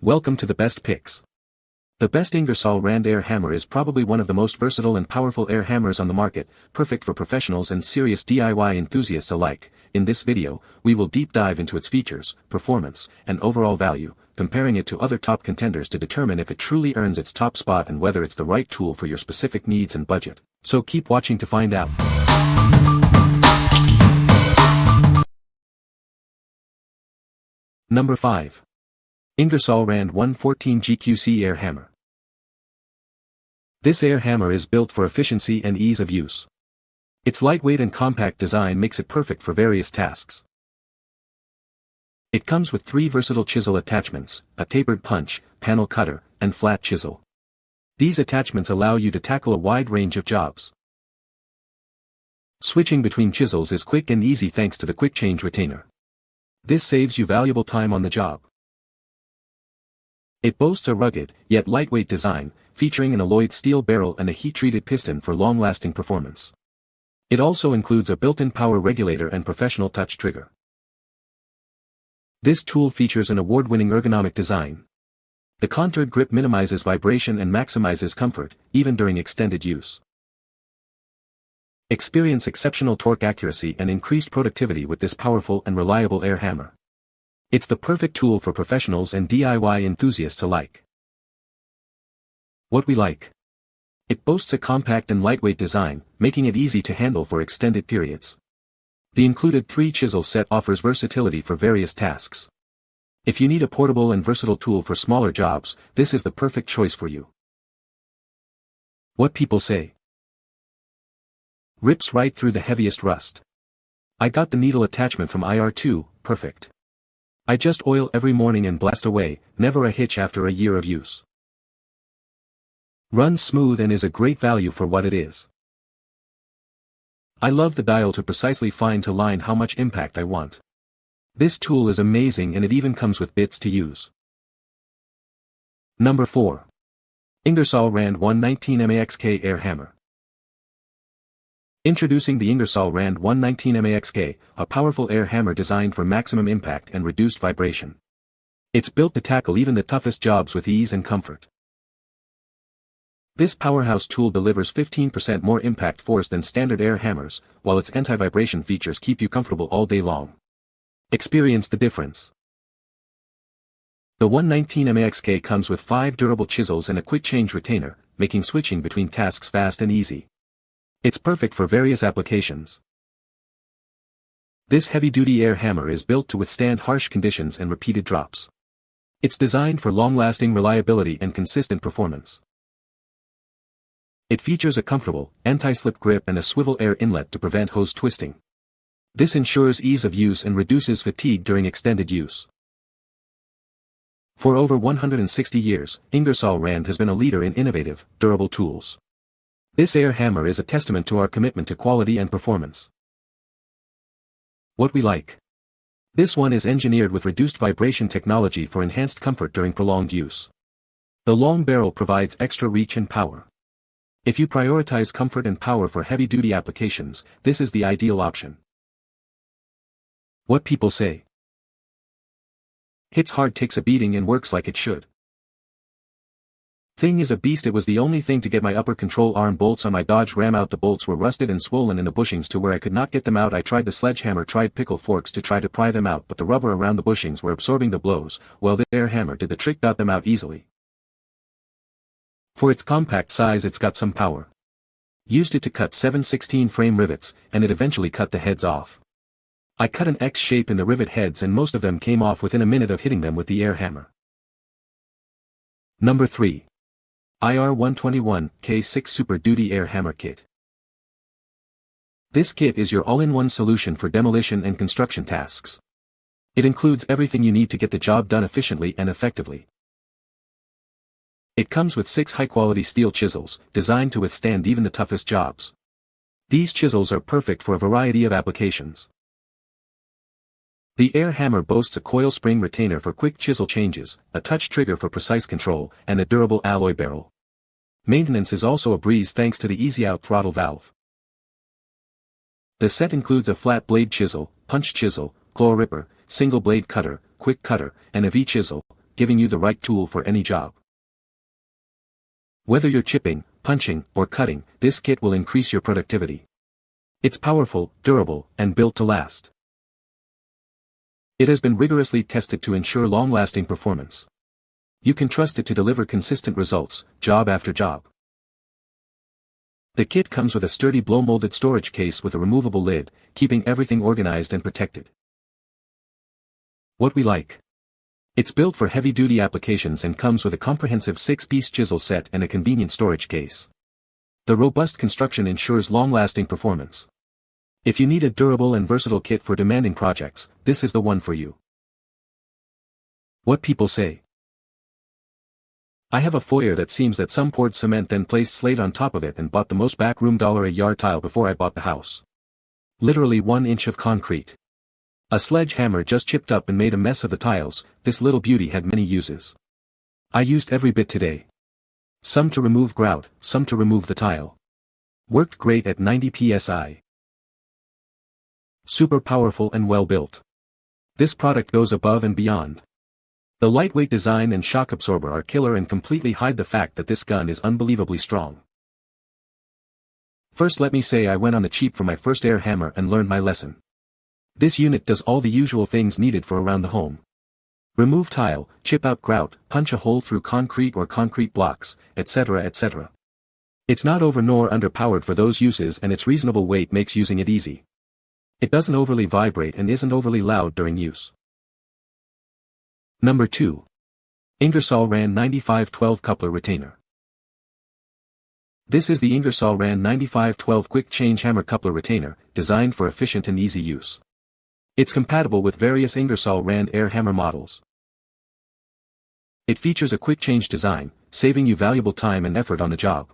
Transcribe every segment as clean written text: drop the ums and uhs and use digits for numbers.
Welcome to the best picks. The best Ingersoll Rand Air Hammer is probably one of the most versatile and powerful air hammers on the market, perfect for professionals and serious DIY enthusiasts alike. In this video, we will deep dive into its features, performance, and overall value, comparing it to other top contenders to determine if it truly earns its top spot and whether it's the right tool for your specific needs and budget. So keep watching to find out. Number 5. Ingersoll Rand 114 GQC Air Hammer. This air hammer is built for efficiency and ease of use. Its lightweight and compact design makes it perfect for various tasks. It comes with 3 versatile chisel attachments, a tapered punch, panel cutter, and flat chisel. These attachments allow you to tackle a wide range of jobs. Switching between chisels is quick and easy thanks to the quick change retainer. This saves you valuable time on the job. It boasts a rugged, yet lightweight design, featuring an alloyed steel barrel and a heat-treated piston for long-lasting performance. It also includes a built-in power regulator and professional touch trigger. This tool features an award-winning ergonomic design. The contoured grip minimizes vibration and maximizes comfort, even during extended use. Experience exceptional torque accuracy and increased productivity with this powerful and reliable air hammer. It's the perfect tool for professionals and DIY enthusiasts alike. What we like. It boasts a compact and lightweight design, making it easy to handle for extended periods. The included 3 chisel set offers versatility for various tasks. If you need a portable and versatile tool for smaller jobs, this is the perfect choice for you. What people say. Rips right through the heaviest rust. I got the needle attachment from IR2, perfect. I just oil every morning and blast away, never a hitch after a year of use. Runs smooth and is a great value for what it is. I love the dial to precisely fine to line how much impact I want. This tool is amazing and it even comes with bits to use. Number 4. Ingersoll Rand 119 MAXK Air Hammer. Introducing the Ingersoll Rand 119 MAXK, a powerful air hammer designed for maximum impact and reduced vibration. It's built to tackle even the toughest jobs with ease and comfort. This powerhouse tool delivers 15% more impact force than standard air hammers, while its anti-vibration features keep you comfortable all day long. Experience the difference. The 119 MAXK comes with 5 durable chisels and a quick change retainer, making switching between tasks fast and easy. It's perfect for various applications. This heavy-duty air hammer is built to withstand harsh conditions and repeated drops. It's designed for long-lasting reliability and consistent performance. It features a comfortable, anti-slip grip and a swivel air inlet to prevent hose twisting. This ensures ease of use and reduces fatigue during extended use. For over 160 years, Ingersoll Rand has been a leader in innovative, durable tools. This air hammer is a testament to our commitment to quality and performance. What we like. This one is engineered with reduced vibration technology for enhanced comfort during prolonged use. The long barrel provides extra reach and power. If you prioritize comfort and power for heavy-duty applications, this is the ideal option. What people say. Hits hard, takes a beating and works like it should. Thing is a beast. It was the only thing to get my upper control arm bolts on my Dodge Ram out. The bolts were rusted and swollen in the bushings to where I could not get them out. I tried the sledgehammer, tried pickle forks to try to pry them out, but the rubber around the bushings were absorbing the blows, while the air hammer did the trick, got them out easily. For its compact size, it's got some power. Used it to cut 7/16 frame rivets, and it eventually cut the heads off. I cut an X shape in the rivet heads and most of them came off within a minute of hitting them with the air hammer. Number 3. IR121 K6 Super Duty Air Hammer Kit. This kit is your all-in-one solution for demolition and construction tasks. It includes everything you need to get the job done efficiently and effectively. It comes with 6 high-quality steel chisels, designed to withstand even the toughest jobs. These chisels are perfect for a variety of applications. The air hammer boasts a coil spring retainer for quick chisel changes, a touch trigger for precise control, and a durable alloy barrel. Maintenance is also a breeze thanks to the easy-out throttle valve. The set includes a flat blade chisel, punch chisel, claw ripper, single blade cutter, quick cutter, and a V-chisel, giving you the right tool for any job. Whether you're chipping, punching, or cutting, this kit will increase your productivity. It's powerful, durable, and built to last. It has been rigorously tested to ensure long-lasting performance. You can trust it to deliver consistent results, job after job. The kit comes with a sturdy blow-molded storage case with a removable lid, keeping everything organized and protected. What we like. It's built for heavy-duty applications and comes with a comprehensive 6-piece chisel set and a convenient storage case. The robust construction ensures long-lasting performance. If you need a durable and versatile kit for demanding projects, this is the one for you. What people say. I have a foyer that seems that some poured cement then placed slate on top of it and bought the most backroom $1 a yard tile before I bought the house. Literally 1 inch of concrete. A sledgehammer just chipped up and made a mess of the tiles. This little beauty had many uses. I used every bit today. Some to remove grout, some to remove the tile. Worked great at 90 psi. Super powerful and well built. This product goes above and beyond. The lightweight design and shock absorber are killer and completely hide the fact that this gun is unbelievably strong. First, let me say I went on the cheap for my first air hammer and learned my lesson. This unit does all the usual things needed for around the home. Remove tile, chip out grout, punch a hole through concrete or concrete blocks, etc. etc. It's not over nor underpowered for those uses, and its reasonable weight makes using it easy. It doesn't overly vibrate and isn't overly loud during use. Number 2. Ingersoll Rand 9512 Coupler Retainer. This is the Ingersoll Rand 9512 Quick Change Hammer Coupler Retainer, designed for efficient and easy use. It's compatible with various Ingersoll Rand Air Hammer models. It features a quick change design, saving you valuable time and effort on the job.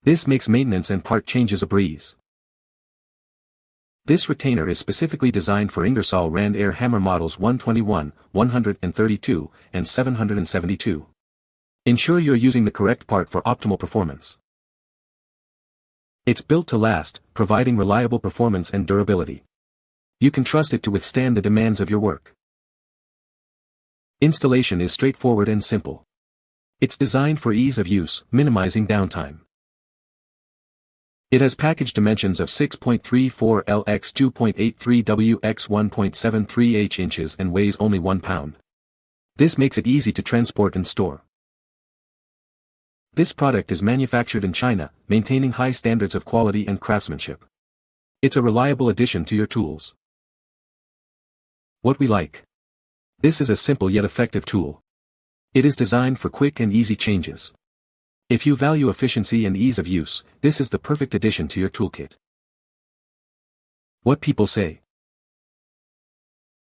This makes maintenance and part changes a breeze. This retainer is specifically designed for Ingersoll Rand Air Hammer models 121, 132, and 772. Ensure you're using the correct part for optimal performance. It's built to last, providing reliable performance and durability. You can trust it to withstand the demands of your work. Installation is straightforward and simple. It's designed for ease of use, minimizing downtime. It has package dimensions of 6.34 L x 2.83 W x 1.73 h inches and weighs only 1 pound. This makes it easy to transport and store. This product is manufactured in China, maintaining high standards of quality and craftsmanship. It's a reliable addition to your tools. What we like. This is a simple yet effective tool. It is designed for quick and easy changes. If you value efficiency and ease of use, this is the perfect addition to your toolkit. What people say.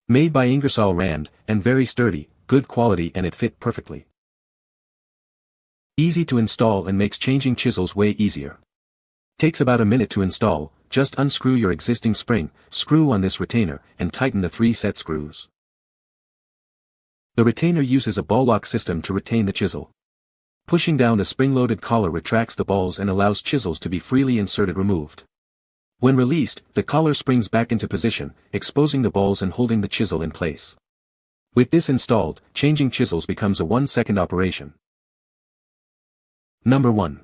Made by Ingersoll Rand, and very sturdy, good quality, and it fit perfectly. Easy to install and makes changing chisels way easier. Takes about a minute to install. Just unscrew your existing spring, screw on this retainer, and tighten the 3 set screws. The retainer uses a ball lock system to retain the chisel. Pushing down a spring-loaded collar retracts the balls and allows chisels to be freely inserted/removed. When released, the collar springs back into position, exposing the balls and holding the chisel in place. With this installed, changing chisels becomes a 1-second operation. Number 1.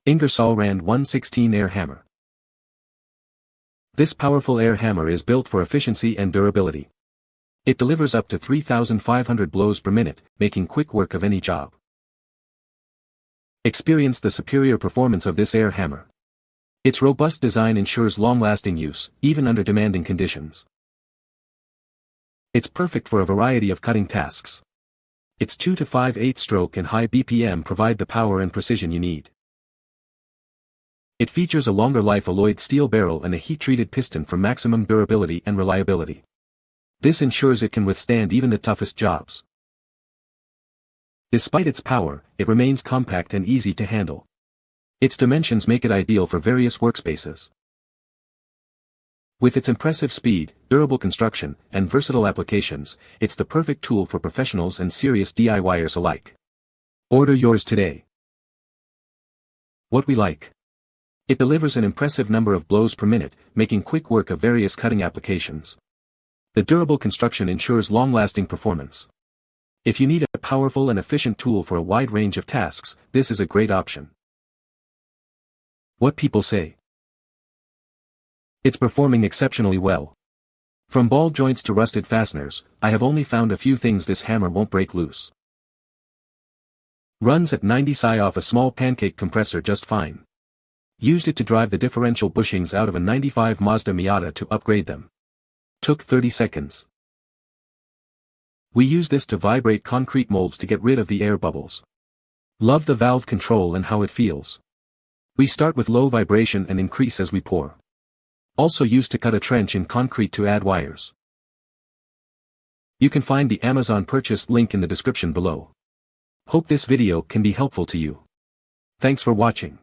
Ingersoll Rand 116 Air Hammer. This powerful air hammer is built for efficiency and durability. It delivers up to 3,500 blows per minute, making quick work of any job. Experience the superior performance of this air hammer. Its robust design ensures long-lasting use, even under demanding conditions. It's perfect for a variety of cutting tasks. Its 2 to 5/8 stroke and high BPM provide the power and precision you need. It features a longer life alloyed steel barrel and a heat-treated piston for maximum durability and reliability. This ensures it can withstand even the toughest jobs. Despite its power, it remains compact and easy to handle. Its dimensions make it ideal for various workspaces. With its impressive speed, durable construction, and versatile applications, it's the perfect tool for professionals and serious DIYers alike. Order yours today. What we like. It delivers an impressive number of blows per minute, making quick work of various cutting applications. The durable construction ensures long-lasting performance. If you need a powerful and efficient tool for a wide range of tasks, this is a great option. What people say. It's performing exceptionally well. From ball joints to rusted fasteners, I have only found a few things this hammer won't break loose. Runs at 90 psi off a small pancake compressor just fine. Used it to drive the differential bushings out of a 95 Mazda Miata to upgrade them. Took 30 seconds. We use this to vibrate concrete molds to get rid of the air bubbles. Love the valve control and how it feels. We start with low vibration and increase as we pour. Also used to cut a trench in concrete to add wires. You can find the Amazon purchase link in the description below. Hope this video can be helpful to you. Thanks for watching.